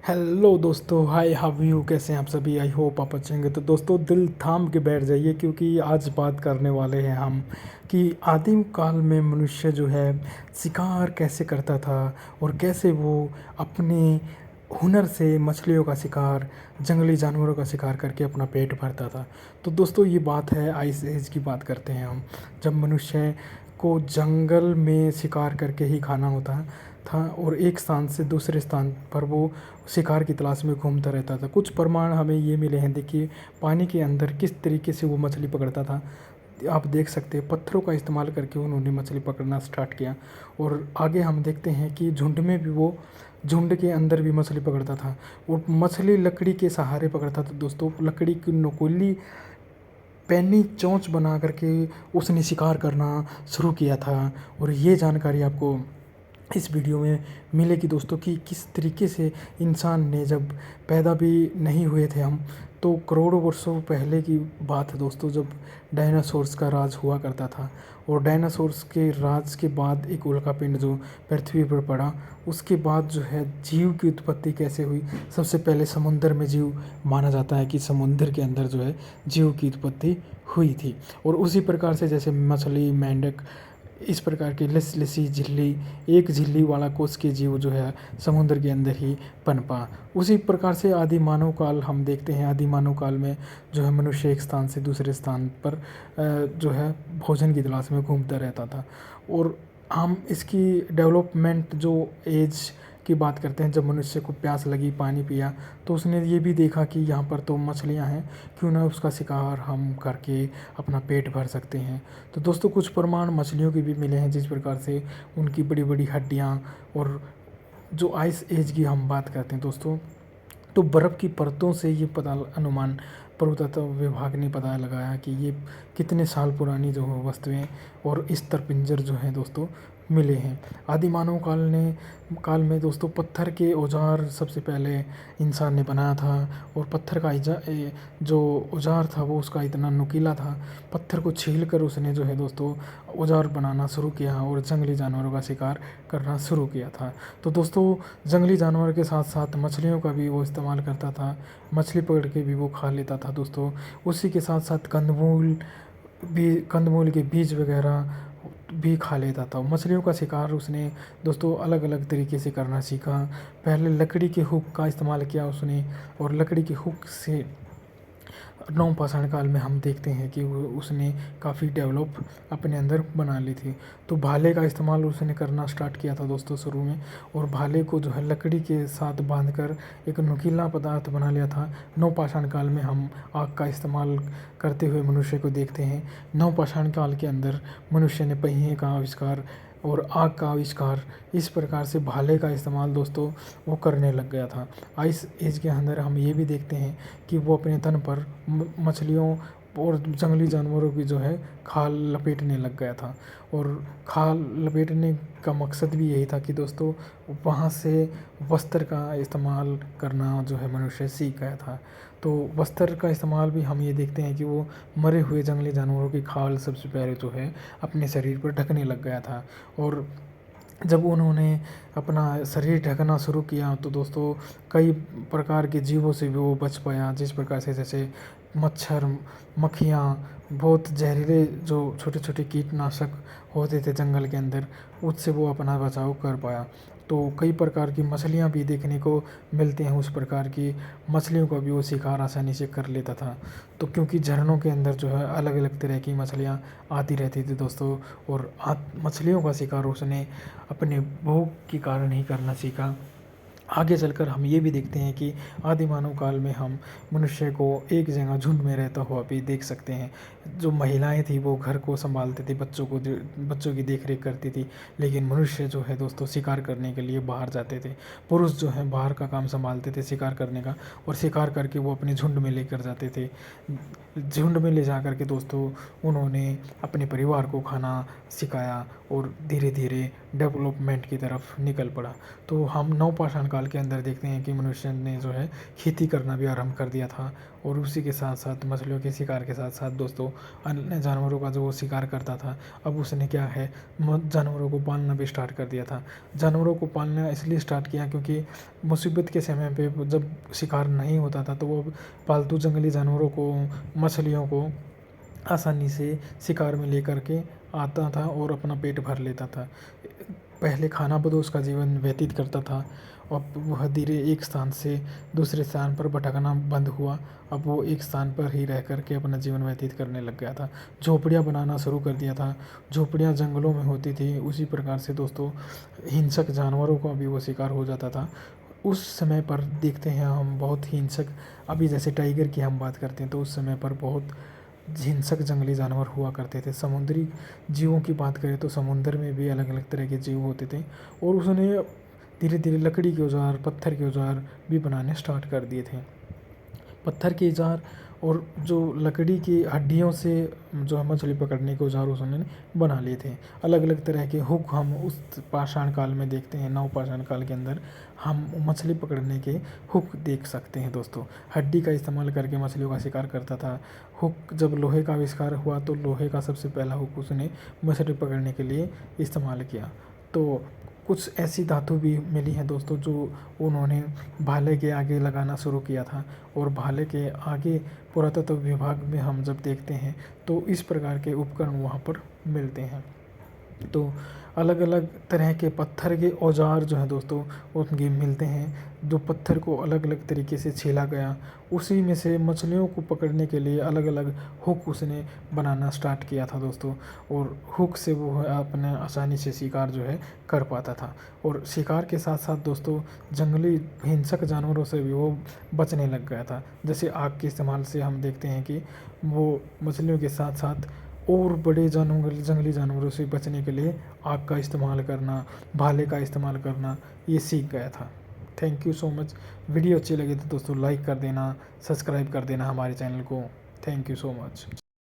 Hello दोस्तों, hi how you, कैसे हैं आप सभी। आई होप आप अच्छे होंगे। तो दोस्तों दिल थाम के बैठ जाइए, क्योंकि आज बात करने वाले हैं हम कि आदिम काल में मनुष्य जो है शिकार कैसे करता था और कैसे वो अपने हुनर से मछलियों का शिकार, जंगली जानवरों का शिकार करके अपना पेट भरता था। तो दोस्तों ये बात है आइस एज की, बात करते हैं हम, जब मनुष्य को जंगल में शिकार करके ही खाना होता था और एक स्थान से दूसरे स्थान पर वो शिकार की तलाश में घूमता रहता था। कुछ प्रमाण हमें ये मिले हैं, देखिए पानी के अंदर किस तरीके से वो मछली पकड़ता था। आप देख सकते हैं पत्थरों का इस्तेमाल करके उन्होंने मछली पकड़ना स्टार्ट किया। और आगे हम देखते हैं कि झुंड में भी वो, झुंड के अंदर भी मछली पकड़ता था और मछली लकड़ी के सहारे पकड़ता था। दोस्तों लकड़ी की नुकीली पैनी चोंच बना करके उसने शिकार करना शुरू किया था। और ये जानकारी आपको इस वीडियो में मिलेगी दोस्तों कि किस तरीके से इंसान ने, जब पैदा भी नहीं हुए थे हम, तो करोड़ों वर्षों पहले की बात है दोस्तों, जब डायनासोर्स का राज हुआ करता था। और डायनासोर्स के राज के बाद एक उल्कापिंड जो पृथ्वी पर पड़ा, उसके बाद जो है जीव की उत्पत्ति कैसे हुई। सबसे पहले समुद्र में जीव माना जाता है कि समुद्र के अंदर जो है जीव की उत्पत्ति हुई थी। और उसी प्रकार से जैसे मछली, मेंढक, इस प्रकार की लिसी झिल्ली, एक झिल्ली वाला कोस के जीव जो है समुद्र के अंदर ही पनपा। उसी प्रकार से आदि मानव काल हम देखते हैं। आदि मानव काल में जो है मनुष्य एक स्थान से दूसरे स्थान पर जो है भोजन की तलाश में घूमता रहता था। और हम इसकी डेवलपमेंट जो एज की बात करते हैं, जब मनुष्य को प्यास लगी, पानी पिया, तो उसने ये भी देखा कि यहाँ पर तो मछलियाँ हैं, क्यों ना उसका शिकार हम करके अपना पेट भर सकते हैं। तो दोस्तों कुछ प्रमाण मछलियों के भी मिले हैं, जिस प्रकार से उनकी बड़ी बड़ी हड्डियाँ। और जो आइस एज की हम बात करते हैं दोस्तों, तो बर्फ़ की परतों से ये पता, अनुमान पुरातत्व विभाग ने पता लगाया कि ये कितने साल पुरानी जो वस्तुएं और स्थिपंजर जो हैं दोस्तों मिले हैं। आदि मानव काल में दोस्तों पत्थर के औजार सबसे पहले इंसान ने बनाया था। और पत्थर का जो औजार था वो उसका इतना नुकीला था, पत्थर को छील कर उसने जो है दोस्तों औजार बनाना शुरू किया और जंगली जानवरों का शिकार करना शुरू किया था। तो दोस्तों जंगली जानवर के साथ साथ मछलियों का भी वो इस्तेमाल करता था, मछली पकड़ के भी वो खा लेता था दोस्तों। उसी के साथ साथ कंदमूल के बीज वगैरह भी खा लेता था। मछलियों का शिकार उसने दोस्तों अलग अलग तरीके से करना सीखा। पहले लकड़ी के हुक का इस्तेमाल किया उसने, और लकड़ी के हुक से नवपाषाण काल में हम देखते हैं कि वो उसने काफ़ी डेवलप अपने अंदर बना ली थी। तो भाले का इस्तेमाल उसने करना स्टार्ट किया था दोस्तों शुरू में। और भाले को जो है लकड़ी के साथ बांधकर एक नुकीला पदार्थ बना लिया था। नवपाषाण काल में हम आग का इस्तेमाल करते हुए मनुष्य को देखते हैं। नवपाषाण काल के अंदर मनुष्य ने पहिए का आविष्कार और आग का आविष्कार, इस प्रकार से भाले का इस्तेमाल दोस्तों वो करने लग गया था। आइस एज के अंदर हम ये भी देखते हैं कि वो अपने तन पर मछलियों और जंगली जानवरों की जो है खाल लपेटने लग गया था। और खाल लपेटने का मकसद भी यही था कि दोस्तों वहाँ से वस्त्र का इस्तेमाल करना जो है मनुष्य सीख गया था। तो वस्त्र का इस्तेमाल भी हम ये देखते हैं कि वो मरे हुए जंगली जानवरों की खाल सबसे पहले जो है अपने शरीर पर ढकने लग गया था। और जब उन्होंने अपना शरीर ढकना शुरू किया तो दोस्तों कई प्रकार के जीवों से भी वो बच पाया, जिस प्रकार से जैसे मच्छर, मक्खियाँ, बहुत जहरीले जो छोटे छोटे कीटनाशक होते थे जंगल के अंदर, उससे वो अपना बचाव कर पाया। तो कई प्रकार की मछलियाँ भी देखने को मिलती हैं, उस प्रकार की मछलियों का भी वो शिकार आसानी से कर लेता था। तो क्योंकि झरनों के अंदर जो है अलग अलग तरह की मछलियाँ आती रहती थी दोस्तों, और मछलियों का शिकार उसने अपने भूख के कारण ही करना सीखा। आगे चलकर हम ये भी देखते हैं कि आदि मानव काल में हम मनुष्य को एक जगह झुंड में रहता हुआ भी देख सकते हैं। जो महिलाएं थी वो घर को संभालती थी, बच्चों की देख रेख करती थी, लेकिन मनुष्य जो है दोस्तों शिकार करने के लिए बाहर जाते थे। पुरुष जो है बाहर का काम संभालते थे शिकार करने का, और शिकार करके वो अपने झुंड में लेकर जाते थे। झुंड में ले जा कर के दोस्तों उन्होंने अपने परिवार को खाना सिखाया और धीरे धीरे डेवलपमेंट की तरफ निकल पड़ा। तो हम नवपाषाण काल के अंदर देखते हैं कि मनुष्य ने जो है खेती करना भी आरंभ कर दिया था, और उसी के साथ साथ मछलियों के शिकार के साथ साथ दोस्तों अन्य जानवरों का जो वो शिकार करता था, अब उसने क्या है जानवरों को पालना भी स्टार्ट कर दिया था। जानवरों को पालना इसलिए स्टार्ट किया क्योंकि मुसीबत के समय पे जब शिकार नहीं होता था तो वो पालतू जंगली जानवरों को, मछलियों को आसानी से शिकार में लेकर के आता था और अपना पेट भर लेता था। पहले खानाबदोश का जीवन व्यतीत करता था, अब वह धीरे एक स्थान से दूसरे स्थान पर भटकना बंद हुआ। अब वो एक स्थान पर ही रह कर के अपना जीवन व्यतीत करने लग गया था। झोपड़ियाँ बनाना शुरू कर दिया था। झोपड़ियाँ जंगलों में होती थी, उसी प्रकार से दोस्तों हिंसक जानवरों का भी वो शिकार हो जाता था। उस समय पर देखते हैं हम बहुत हिंसक, अभी जैसे टाइगर की हम बात करते हैं तो उस समय पर बहुत हिंसक जंगली जानवर हुआ करते थे। समुद्री जीवों की बात करें तो समुद्र में भी अलग अलग तरह के जीव होते थे, और उसने धीरे धीरे लकड़ी के औजार, पत्थर के औजार भी बनाने स्टार्ट कर दिए थे। पत्थर के औजार और जो लकड़ी की हड्डियों से जो है मछली पकड़ने के औजार उसने बना लिए थे। अलग अलग तरह के हुक हम उस पाषाण काल में देखते हैं, नवपाषाण काल के अंदर हम मछली पकड़ने के हुक देख सकते हैं दोस्तों। हड्डी का इस्तेमाल करके मछलियों का शिकार करता था। हुक जब लोहे का आविष्कार हुआ तो लोहे का सबसे पहला हुक उसने मछली पकड़ने के लिए इस्तेमाल किया। तो कुछ ऐसी धातु भी मिली हैं दोस्तों जो उन्होंने भाले के आगे लगाना शुरू किया था, और भाले के आगे पुरातत्व विभाग में हम जब देखते हैं तो इस प्रकार के उपकरण वहाँ पर मिलते हैं। तो अलग अलग तरह के पत्थर के औजार जो हैं दोस्तों उनके मिलते हैं, जो पत्थर को अलग अलग तरीके से छीला गया, उसी में से मछलियों को पकड़ने के लिए अलग अलग हुक उसने बनाना स्टार्ट किया था दोस्तों। और हुक से वो अपने आसानी से शिकार जो है कर पाता था, और शिकार के साथ साथ दोस्तों जंगली हिंसक जानवरों से भी वो बचने लग गया था। जैसे आग के इस्तेमाल से हम देखते हैं कि वो मछलियों के साथ साथ और बड़े जानवर, जंगली जानवरों से बचने के लिए आग का इस्तेमाल करना, भाले का इस्तेमाल करना ये सीख गया था। Thank you so much. Video अच्छी लगी तो दोस्तों लाइक कर देना, सब्सक्राइब कर देना हमारे चैनल को। Thank you so much.